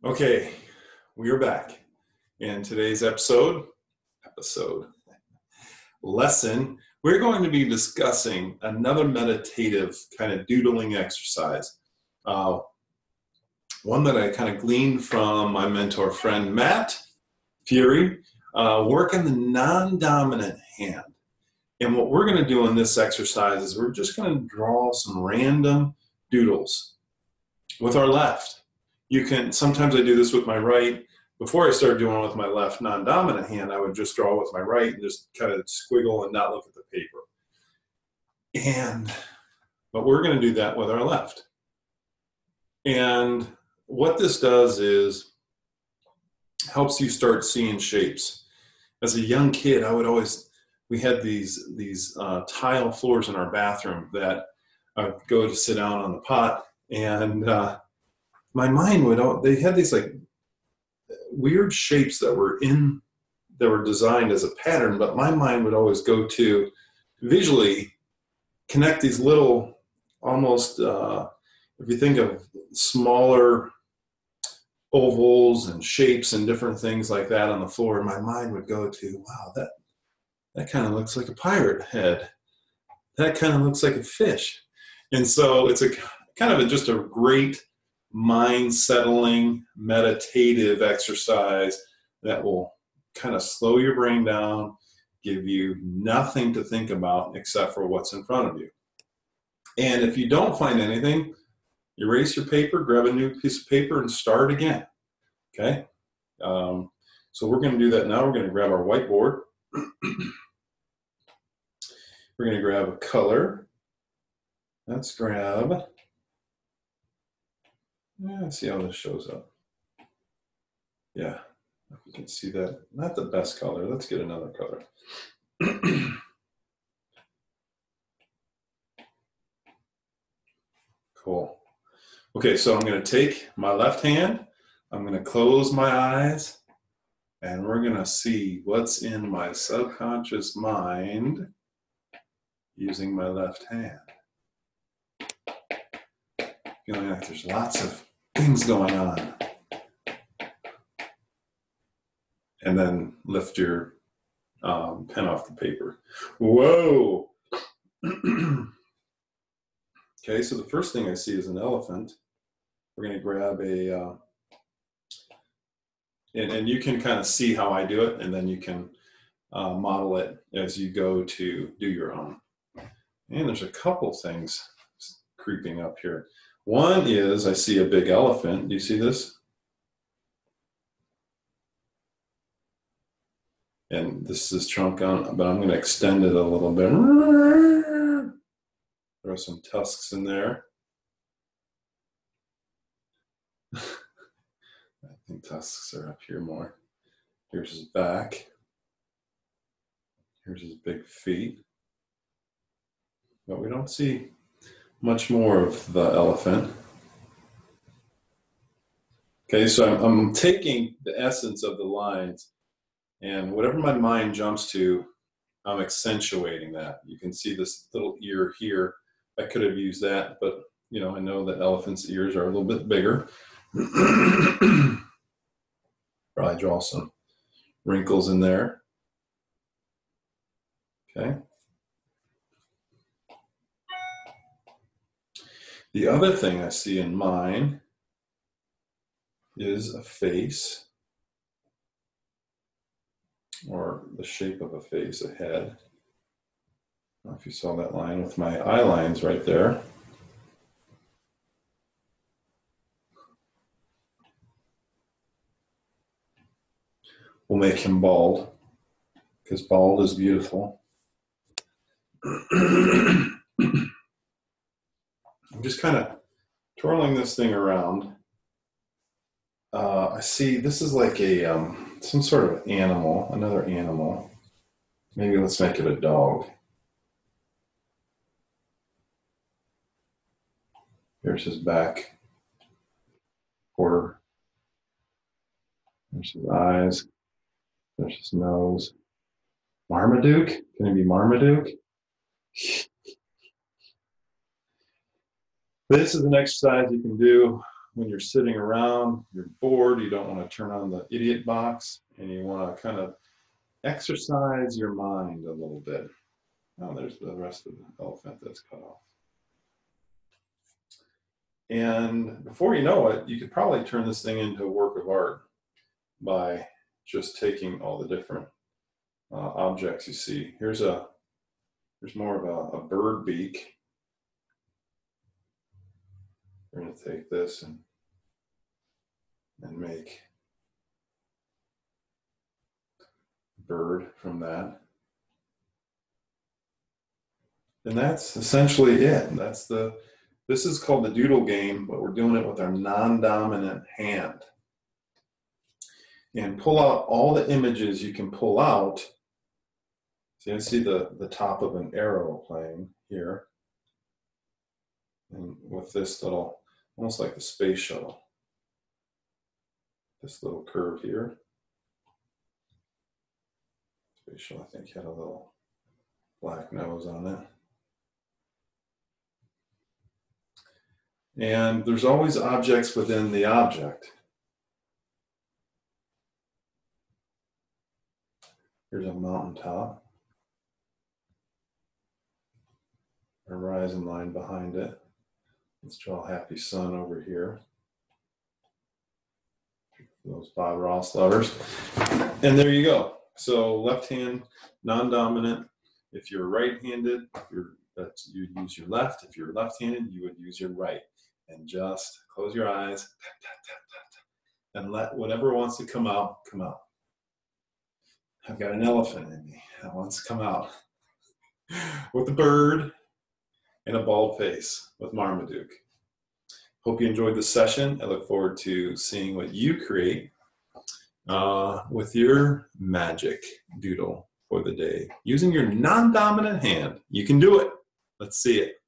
Okay, we are back. In today's lesson, we're going to be discussing another meditative kind of doodling exercise. One that I kind of gleaned from my mentor friend, Matt Fury, working the non-dominant hand. And what we're going to do in this exercise is we're just going to draw some random doodles with our left. Sometimes I do this with my right. Before I started doing it with my left non-dominant hand, I would just draw with my right and just kind of squiggle and not look at the paper. But we're going to do that with our left. And what this does is helps you start seeing shapes. As a young kid, we had these tile floors in our bathroom that I would go to sit down on the pot, and my mind they had these like weird shapes that were designed as a pattern, but my mind would always go to visually connect these little, almost, if you think of smaller ovals and shapes and different things like that on the floor, my mind would go to, wow, that kind of looks like a pirate head. That kind of looks like a fish. And so it's just a great mind settling, meditative exercise that will kind of slow your brain down, give you nothing to think about except for what's in front of you. And if you don't find anything, erase your paper, grab a new piece of paper, and start again. Okay? So we're going to do that now. We're going to grab our whiteboard. We're going to grab a color. Let's grab... Let's see how this shows up. Yeah, if you can see that. Not the best color. Let's get another color. Cool. Okay, so I'm going to take my left hand. I'm going to close my eyes, and we're going to see what's in my subconscious mind using my left hand. Feeling like there's lots of things going on. And then lift your pen off the paper. Whoa! Okay, so the first thing I see is an elephant. We're going to grab and you can kind of see how I do it, and then you can model it as you go to do your own. And there's a couple things creeping up here. One is I see a big elephant. Do you see this? And this is trunk on, but I'm going to extend it a little bit. Throw some tusks in there. I think tusks are up here more. Here's his back. Here's his big feet. But we don't see much more of the elephant. Okay, so I'm taking the essence of the lines, and whatever my mind jumps to, I'm accentuating that. You can see this little ear here. I could have used that, but I know that elephants' ears are a little bit bigger. Probably draw some wrinkles in there. Okay. The other thing I see in mine is a face, or the shape of a face, a head. I don't know if you saw that line with my eye lines right there. We'll make him bald, because bald is beautiful. I'm just kind of twirling this thing around. I see this is like some sort of animal, another animal. Maybe let's make it a dog. Here's his back quarter. There's his eyes. There's his nose. Marmaduke? Can it be Marmaduke? This is an exercise you can do when you're sitting around, you're bored, you don't want to turn on the idiot box, and you want to kind of exercise your mind a little bit. Oh, there's the rest of the elephant that's cut off. And before you know it, you could probably turn this thing into a work of art by just taking all the different objects you see. Here's more of a bird beak. We're going to take this and make a bird from that. And that's essentially it. This is called the doodle game, but we're doing it with our non-dominant hand. And pull out all the images you can pull out. So you see the top of an arrow playing here. And with this little, almost like the space shuttle. This little curve here. Space shuttle, I think, had a little black nose on it. And there's always objects within the object. Here's a mountaintop. A horizon line behind it. Let's draw a happy sun over here. Those Bob Ross lovers. And there you go. So left hand, non-dominant. If you're right-handed, you'd use your left. If you're left-handed, you would use your right. And just close your eyes, and let whatever wants to come out, come out. I've got an elephant in me that wants to come out with a bird and a bald face with Marmaduke. Hope you enjoyed this session. I look forward to seeing what you create with your magic doodle for the day using your non-dominant hand. You can do it. Let's see it.